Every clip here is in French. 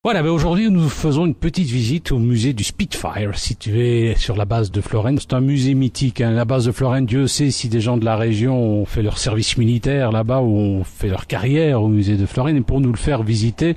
Voilà, aujourd'hui nous faisons une petite visite au musée du Spitfire, situé sur la base de Florène. C'est un musée mythique, hein. La base de Florène, Dieu sait si des gens de la région ont fait leur service militaire là-bas ou ont fait leur carrière au musée de Florène. Et pour nous le faire visiter,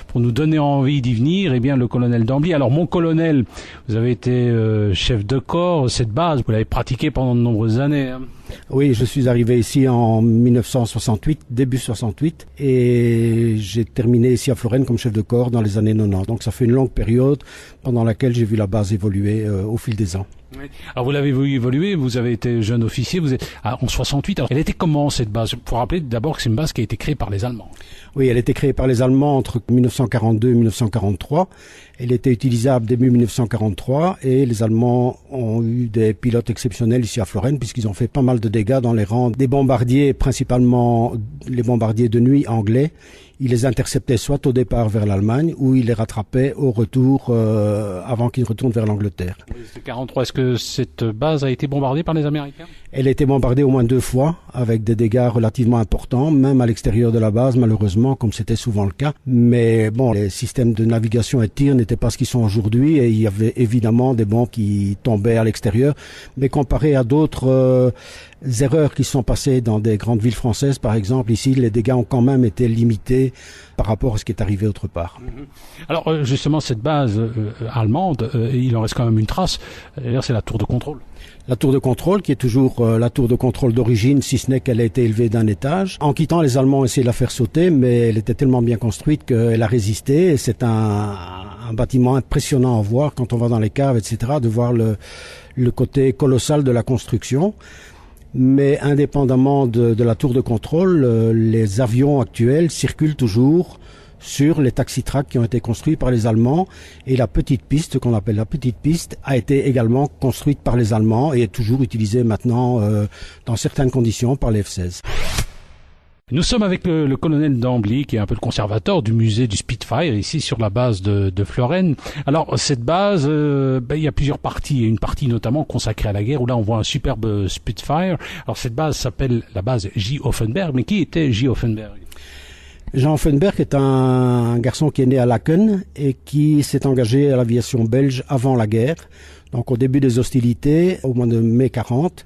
pour nous donner envie d'y venir, eh bien le colonel Dambly. Alors mon colonel, vous avez été chef de corps, cette base, vous l'avez pratiquée pendant de nombreuses années, hein. Oui, je suis arrivé ici en 1968, début 68, et j'ai terminé ici à Florène comme chef de corps dans les années 90. Donc ça fait une longue période pendant laquelle j'ai vu la base évoluer au fil des ans. Oui. Alors vous l'avez vu évoluer, vous avez été jeune officier, vous êtes en 68. Alors elle était comment cette base? Il faut rappeler d'abord que c'est une base qui a été créée par les Allemands. Oui, elle a été créée par les Allemands entre 1942 et 1943. Elle était utilisable début 1943 et les Allemands ont eu des pilotes exceptionnels ici à Florène puisqu'ils ont fait pas mal de dégâts dans les rangs des bombardiers, principalement les bombardiers de nuit anglais. Ils les interceptaient soit au départ vers l'Allemagne ou ils les rattrapaient au retour avant qu'ils retournent vers l'Angleterre. Oui, c'est 43. Est-ce que cette base a été bombardée par les Américains? Elle a été bombardée au moins 2 fois avec des dégâts relativement importants, même à l'extérieur de la base malheureusement comme c'était souvent le cas. Mais bon, les systèmes de navigation et de tir n'étaient pas ce qu'ils sont aujourd'hui et il y avait évidemment des bombes qui tombaient à l'extérieur. Mais comparé à d'autres erreurs qui sont passées dans des grandes villes françaises, par exemple, ici, les dégâts ont quand même été limités par rapport à ce qui est arrivé autre part. Alors, justement, cette base allemande, il en reste quand même une trace. D'ailleurs, c'est la tour de contrôle. La tour de contrôle, qui est toujours la tour de contrôle d'origine, si ce n'est qu'elle a été élevée d'un étage. En quittant, les Allemands ont essayé de la faire sauter, mais elle était tellement bien construite qu'elle a résisté. Et c'est un bâtiment impressionnant à voir quand on va dans les caves, etc., de voir le côté colossal de la construction. Mais indépendamment de la tour de contrôle, les avions actuels circulent toujours sur les taxi-tracks qui ont été construits par les Allemands et la petite piste, qu'on appelle la petite piste, a été également construite par les Allemands et est toujours utilisée maintenant dans certaines conditions par les F-16. Nous sommes avec le colonel Dambly, qui est un peu le conservateur du musée du Spitfire, ici sur la base de Florène. Alors, cette base, il y a plusieurs parties. Il y a une partie notamment consacrée à la guerre, où là on voit un superbe Spitfire. Alors, cette base s'appelle la base J. Offenberg. Mais qui était J. Offenberg? Jean Offenberg est un garçon qui est né à Laken et qui s'est engagé à l'aviation belge avant la guerre. Donc, au début des hostilités, au mois de mai 40,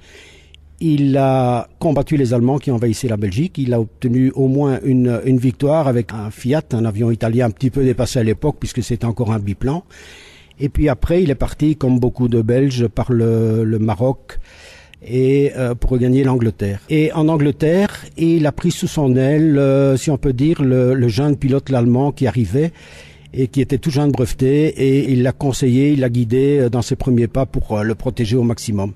il a combattu les Allemands qui envahissaient la Belgique. Il a obtenu au moins une victoire avec un Fiat, un avion italien un petit peu dépassé à l'époque puisque c'était encore un biplan. Et puis après, il est parti, comme beaucoup de Belges, par le Maroc et pour regagner l'Angleterre. Et en Angleterre, il a pris sous son aile, si on peut dire, le jeune pilote allemand qui arrivait et qui était tout jeune breveté. Et il l'a conseillé, il l'a guidé dans ses premiers pas pour le protéger au maximum.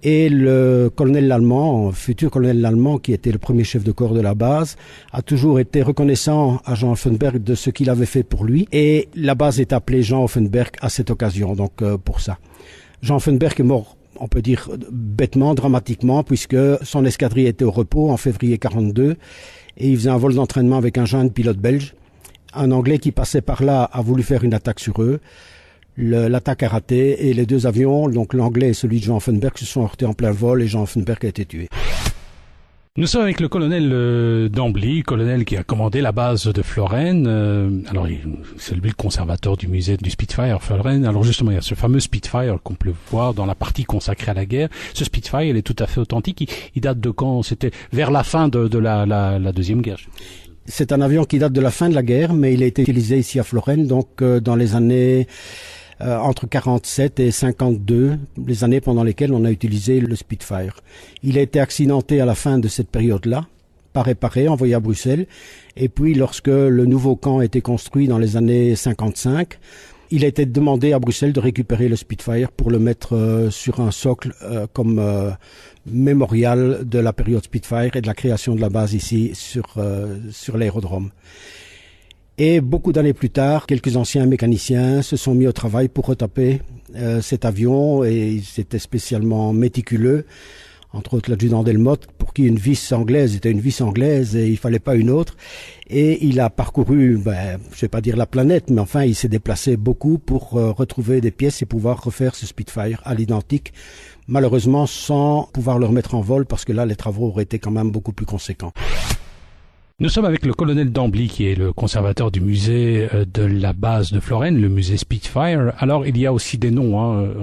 Et le colonel allemand, futur colonel allemand, qui était le premier chef de corps de la base, a toujours été reconnaissant à Jean Offenberg de ce qu'il avait fait pour lui. Et la base est appelée Jean Offenberg à cette occasion, donc pour ça. Jean Offenberg est mort, on peut dire bêtement, dramatiquement, puisque son escadrille était au repos en février 42, et il faisait un vol d'entraînement avec un jeune pilote belge. Un Anglais qui passait par là a voulu faire une attaque sur eux. L'attaque a raté et les deux avions, donc l'anglais et celui de Jean Offenberg, se sont heurtés en plein vol et Jean Offenberg a été tué. Nous sommes avec le colonel Dambly, colonel qui a commandé la base de Florène. Alors, c'est lui le conservateur du musée du Spitfire Florène. Alors justement, il y a ce fameux Spitfire qu'on peut voir dans la partie consacrée à la guerre. Ce Spitfire, il est tout à fait authentique. Il date de quand? C'était vers la fin de la Deuxième Guerre. C'est un avion qui date de la fin de la guerre, mais il a été utilisé ici à Florène, donc dans les années entre 47 et 52, les années pendant lesquelles on a utilisé le Spitfire. Il a été accidenté à la fin de cette période-là, pas réparé, envoyé à Bruxelles. Et puis, lorsque le nouveau camp a été construit dans les années 55, il a été demandé à Bruxelles de récupérer le Spitfire pour le mettre sur un socle comme mémorial de la période Spitfire et de la création de la base ici sur l'aérodrome. Et beaucoup d'années plus tard, quelques anciens mécaniciens se sont mis au travail pour retaper cet avion et ils étaient spécialement méticuleux. Entre autres l'adjudant Delmotte, pour qui une vis anglaise était une vis anglaise et il fallait pas une autre. Et il a parcouru, je vais pas dire la planète, mais enfin il s'est déplacé beaucoup pour retrouver des pièces et pouvoir refaire ce Spitfire à l'identique. Malheureusement sans pouvoir le remettre en vol parce que là les travaux auraient été quand même beaucoup plus conséquents. Nous sommes avec le colonel Dambly, qui est le conservateur du musée de la base de Florène, le musée Spitfire. Alors, il y a aussi des noms, hein.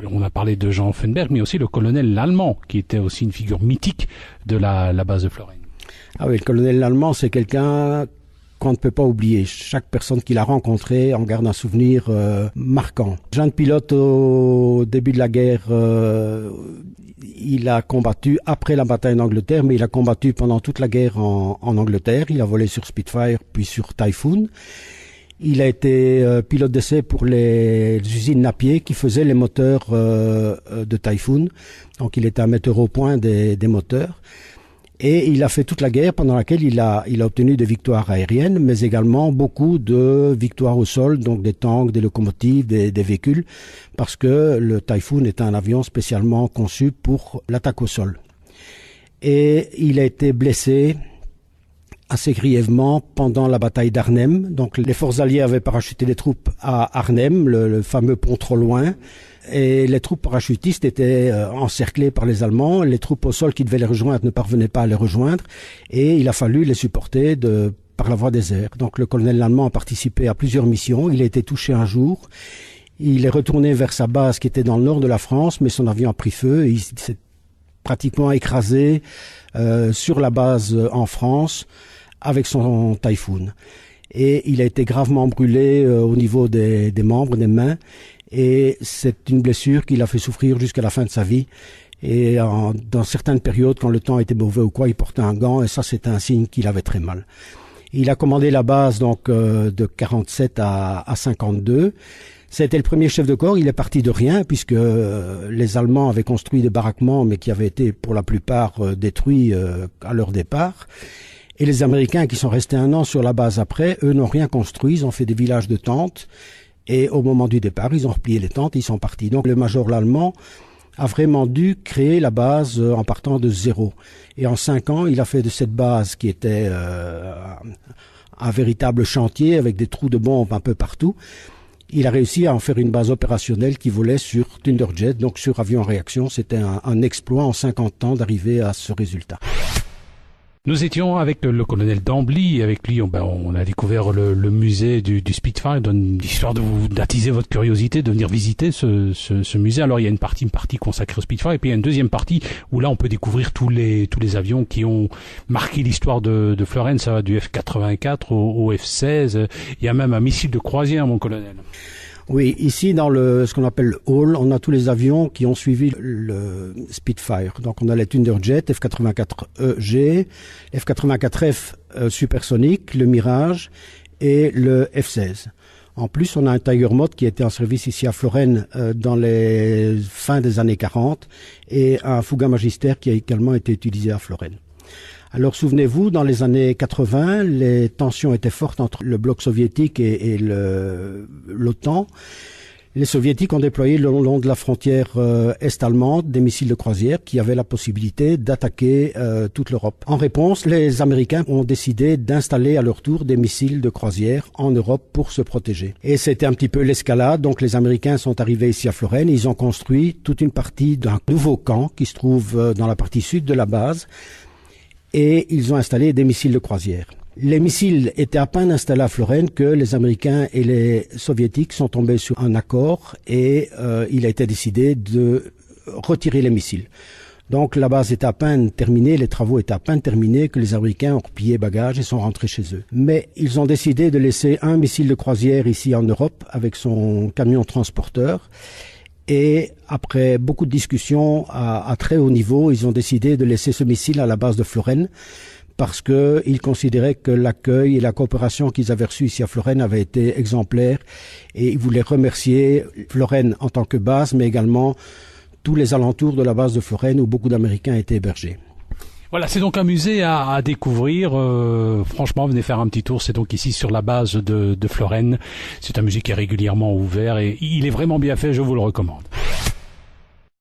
On a parlé de Jean Offenberg, mais aussi le colonel Lallemand, qui était aussi une figure mythique de la base de Florène. Ah oui, le colonel Lallemand, c'est quelqu'un qu'on ne peut pas oublier. Chaque personne qu'il a rencontrée en garde un souvenir marquant. Jeune pilote au début de la guerre, il a combattu après la bataille d'Angleterre, mais il a combattu pendant toute la guerre en Angleterre. Il a volé sur Spitfire, puis sur Typhoon. Il a été pilote d'essai pour les usines Napier qui faisaient les moteurs de Typhoon. Donc il était un metteur au point des moteurs. Et il a fait toute la guerre pendant laquelle il a obtenu des victoires aériennes, mais également beaucoup de victoires au sol, donc des tanks, des locomotives, des véhicules, parce que le Typhoon est un avion spécialement conçu pour l'attaque au sol. Et il a été blessé assez grièvement pendant la bataille d'Arnhem. Donc les forces alliées avaient parachuté les troupes à Arnhem, le fameux pont trop loin. Et les troupes parachutistes étaient encerclées par les Allemands. Les troupes au sol qui devaient les rejoindre ne parvenaient pas à les rejoindre. Et il a fallu les supporter par la voie des airs. Donc le colonel allemand a participé à plusieurs missions. Il a été touché un jour. Il est retourné vers sa base qui était dans le nord de la France, mais son avion a pris feu. Et il s'est pratiquement écrasé sur la base en France avec son Typhoon. Et il a été gravement brûlé au niveau des membres, des mains. Et c'est une blessure qui l'a fait souffrir jusqu'à la fin de sa vie. Et dans certaines périodes, quand le temps était mauvais ou quoi, il portait un gant, et ça, c'était un signe qu'il avait très mal. Il a commandé la base donc de 47 à 52. C'était le premier chef de corps. Il est parti de rien, puisque les Allemands avaient construit des baraquements, mais qui avaient été pour la plupart détruits à leur départ. Et les Américains qui sont restés un an sur la base après, eux n'ont rien construit, ils ont fait des villages de tentes. Et au moment du départ, ils ont replié les tentes et ils sont partis. Donc le major Lallemand a vraiment dû créer la base en partant de zéro. Et en 5 ans, il a fait de cette base qui était un véritable chantier avec des trous de bombes un peu partout. Il a réussi à en faire une base opérationnelle qui volait sur Thunderjet, donc sur avion en réaction. C'était un exploit en 50 ans d'arriver à ce résultat. Nous étions avec le colonel Dambly, avec lui on a découvert le musée du Spitfire, histoire d'attiser votre curiosité, de venir visiter ce musée. Alors il y a une partie consacrée au Spitfire, et puis il y a une deuxième partie où là on peut découvrir tous les avions qui ont marqué l'histoire de Florène. Ça va du F-84 au F-16, il y a même un missile de croisière, mon colonel. Oui, ici dans ce qu'on appelle le hall, on a tous les avions qui ont suivi le Spitfire. Donc on a les Thunderjet, F-84EG, F-84F supersonique, le Mirage et le F-16. En plus, on a un Tiger Moth qui était en service ici à Florène dans les fins des années 40 et un Fouga Magister qui a également été utilisé à Florène. Alors souvenez-vous, dans les années 80, les tensions étaient fortes entre le bloc soviétique et l'OTAN. Les soviétiques ont déployé le long de la frontière est-allemande des missiles de croisière qui avaient la possibilité d'attaquer toute l'Europe. En réponse, les Américains ont décidé d'installer à leur tour des missiles de croisière en Europe pour se protéger. Et c'était un petit peu l'escalade. Donc les Américains sont arrivés ici à Florène. Ils ont construit toute une partie d'un nouveau camp qui se trouve dans la partie sud de la base. Et ils ont installé des missiles de croisière. Les missiles étaient à peine installés à Florène que les Américains et les Soviétiques sont tombés sur un accord et il a été décidé de retirer les missiles. Donc la base était à peine terminée, les travaux étaient à peine terminés que les Américains ont replié bagages et sont rentrés chez eux. Mais ils ont décidé de laisser un missile de croisière ici en Europe avec son camion transporteur. Et après beaucoup de discussions à très haut niveau, ils ont décidé de laisser ce missile à la base de Florène parce qu'ils considéraient que l'accueil et la coopération qu'ils avaient reçus ici à Florène avaient été exemplaires et ils voulaient remercier Florène en tant que base, mais également tous les alentours de la base de Florène où beaucoup d'Américains étaient hébergés. Voilà, c'est donc un musée à découvrir. Franchement, venez faire un petit tour. C'est donc ici sur la base de Florène. C'est un musée qui est régulièrement ouvert et il est vraiment bien fait. Je vous le recommande.